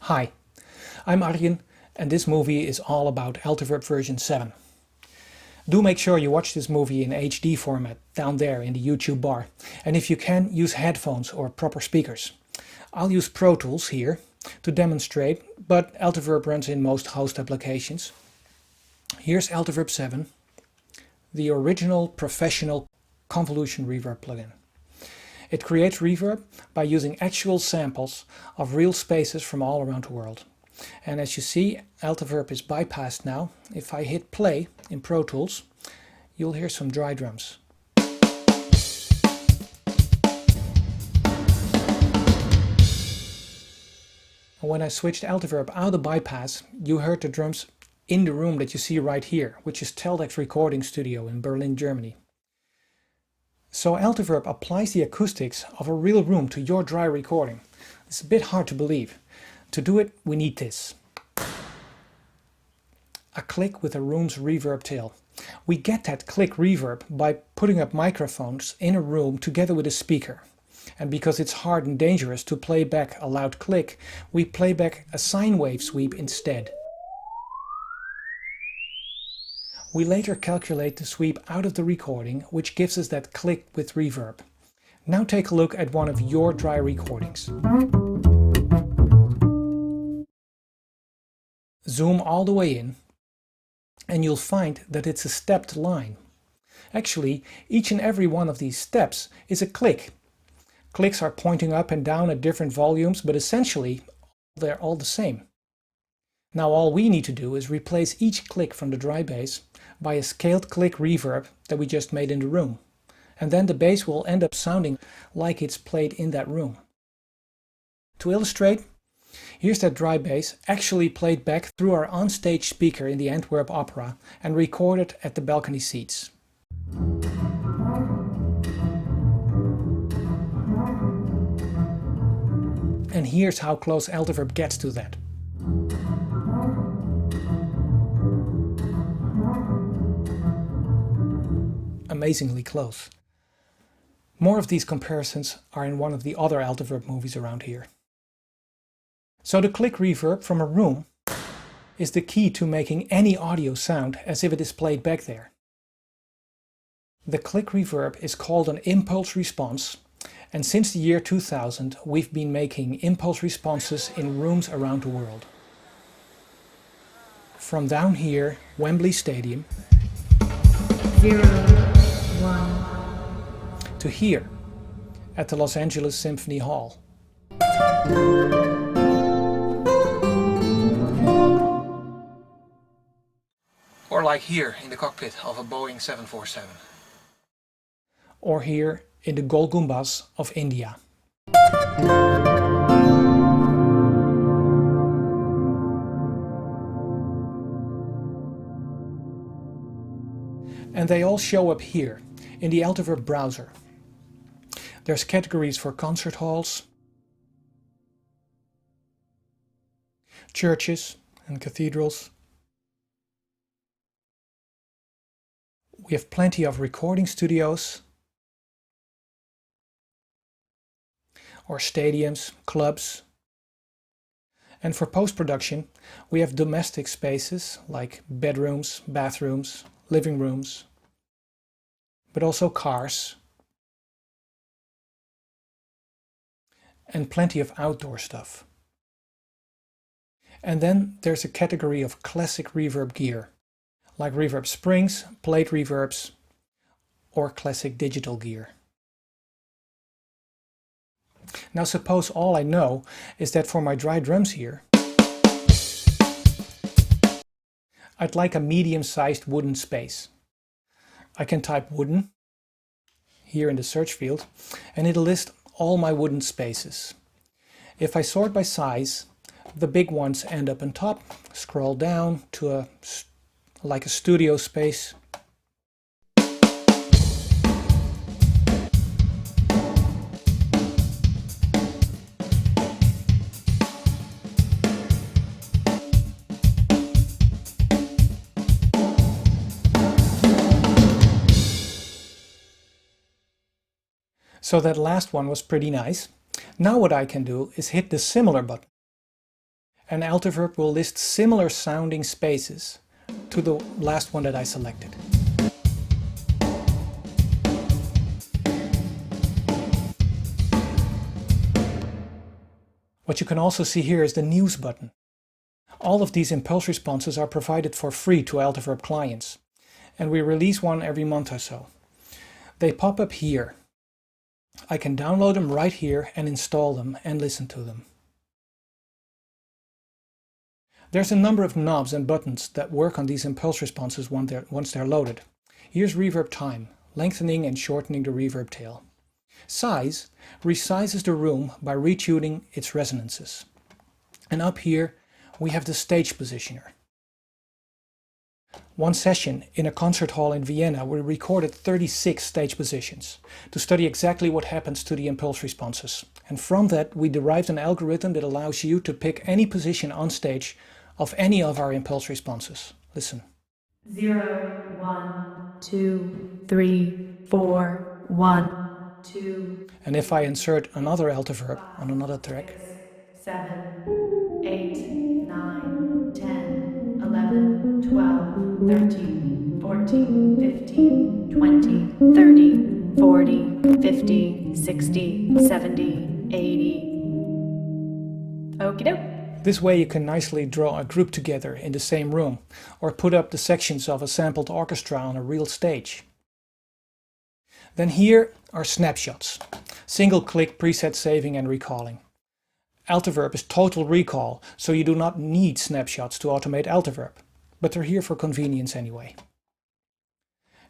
Hi, I'm Arjen and this movie is all about Altiverb version 7. Do make sure you watch this movie in HD format down there in the YouTube bar, and if you can, use headphones or proper speakers. I'll use Pro Tools here to demonstrate, but Altiverb runs in most host applications. Here's Altiverb 7, the original professional convolution reverb plugin. It creates reverb by using actual samples of real spaces from all around the world. And as you see, Altiverb is bypassed now. If I hit play in Pro Tools, you'll hear some dry drums. When I switched Altiverb out of bypass, you heard the drums in the room that you see right here, which is Teldec's recording studio in Berlin, Germany. So Altiverb applies the acoustics of a real room to your dry recording. It's a bit hard to believe. To do it, we need this. A click with a room's reverb tail. We get that click reverb by putting up microphones in a room together with a speaker. And because it's hard and dangerous to play back a loud click, we play back a sine wave sweep instead. We later calculate the sweep out of the recording, which gives us that click with reverb. Now take a look at one of your dry recordings. Zoom all the way in, and you'll find that it's a stepped line. Actually, each and every one of these steps is a click. Clicks are pointing up and down at different volumes, but essentially they're all the same. Now all we need to do is replace each click from the dry bass by a scaled click reverb that we just made in the room. And then the bass will end up sounding like it's played in that room. To illustrate, here's that dry bass actually played back through our onstage speaker in the Antwerp Opera and recorded at the balcony seats. And here's how close Altiverb gets to that. Amazingly close. More of these comparisons are in one of the other Altiverb movies around here. So the click reverb from a room is the key to making any audio sound as if it is played back there. The click reverb is called an impulse response, and since the year 2000 we've been making impulse responses in rooms around the world. From down here, Wembley Stadium, 0, 1. To here, at the Los Angeles Symphony Hall. Or like here in the cockpit of a Boeing 747. Or here in the Gol Gumbaz of India. And they all show up here in the Altiverb browser. There's categories for concert halls, churches and cathedrals. We have plenty of recording studios or stadiums, clubs. And for post-production, we have domestic spaces like bedrooms, bathrooms, living rooms, but also cars. And plenty of outdoor stuff. And then there's a category of classic reverb gear, like reverb springs, plate reverbs, or classic digital gear. Now suppose all I know is that for my dry drums here, I'd like a medium-sized wooden space. I can type wooden here in the search field, and it'll list all my wooden spaces. If I sort by size, the big ones end up on top, scroll down to like a studio space. So that last one was pretty nice. Now what I can do is hit the similar button. and Altiverb will list similar sounding spaces to the last one that I selected. What you can also see here is the News button. All of these impulse responses are provided for free to Altiverb clients, and we release one every month or so. They pop up here. I can download them right here and install them and listen to them. There's a number of knobs and buttons that work on these impulse responses once they're loaded. Here's reverb time, lengthening and shortening the reverb tail. Size resizes the room by retuning its resonances. And up here we have the stage positioner. One session in a concert hall in Vienna, we recorded 36 stage positions to study exactly what happens to the impulse responses. And from that we derived an algorithm that allows you to pick any position on stage of any of our impulse responses. Listen. 0, 1, 2, 3, 4, 1, 2. And if I insert another Altiverb on another track, 7, 8, 9, 10, 11, 12, 13, 14, 15, 20, 30, 40, 50, 60, 70, 80. Okie doke. this way you can nicely draw a group together in the same room, or put up the sections of a sampled orchestra on a real stage. Then here are snapshots, single-click preset saving and recalling. Altiverb is total recall, so you do not need snapshots to automate Altiverb, but they're here for convenience anyway.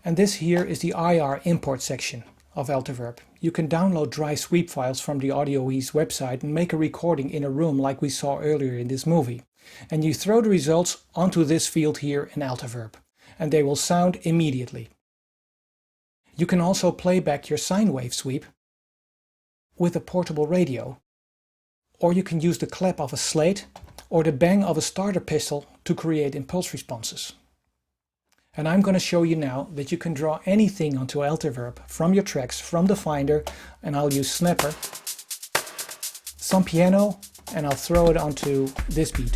And this here is the IR import section of Altiverb. You can download dry sweep files from the AudioEase website and make a recording in a room like we saw earlier in this movie. And you throw the results onto this field here in Altiverb, and they will sound immediately. You can also play back your sine wave sweep with a portable radio, or you can use the clap of a slate or the bang of a starter pistol to create impulse responses. And I'm going to show you now that you can draw anything onto Altiverb from your tracks, from the Finder, and I'll use Snapper, some piano, and I'll throw it onto this beat.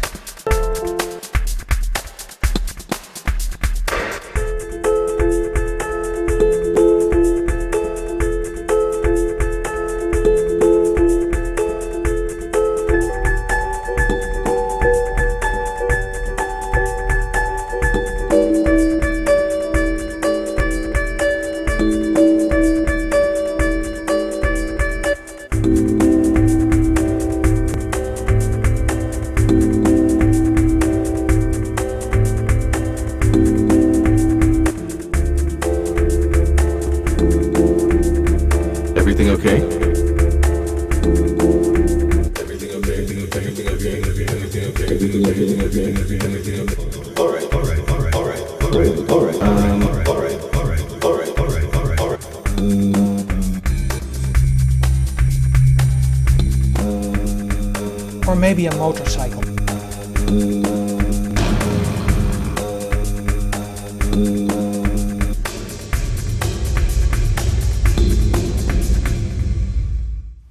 Everything okay? Or maybe a motorcycle.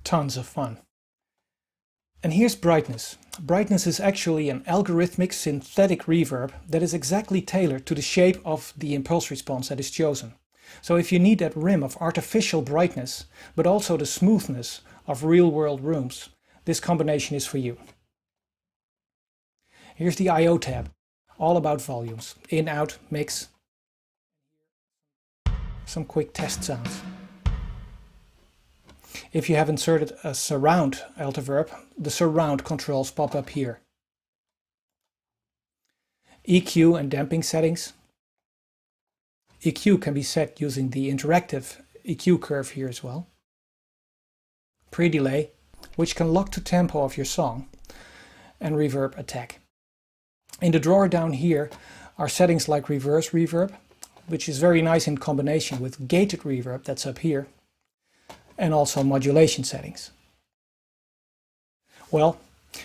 Tons of fun. And here's brightness. Brightness is actually an algorithmic synthetic reverb that is exactly tailored to the shape of the impulse response that is chosen. So if you need that rim of artificial brightness, but also the smoothness of real-world rooms, this combination is for you. Here's the I/O tab, all about volumes, in, out, mix, some quick test sounds. If you have inserted a surround Altiverb, the surround controls pop up here. EQ and damping settings. EQ can be set using the interactive EQ curve here as well. Pre-delay, which can lock to tempo of your song, and reverb attack. In the drawer down here are settings like reverse reverb, which is very nice in combination with gated reverb that's up here, and also modulation settings. Well,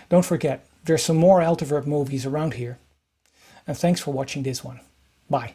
don't forget, there's some more Altiverb movies around here. And thanks for watching this one. Bye.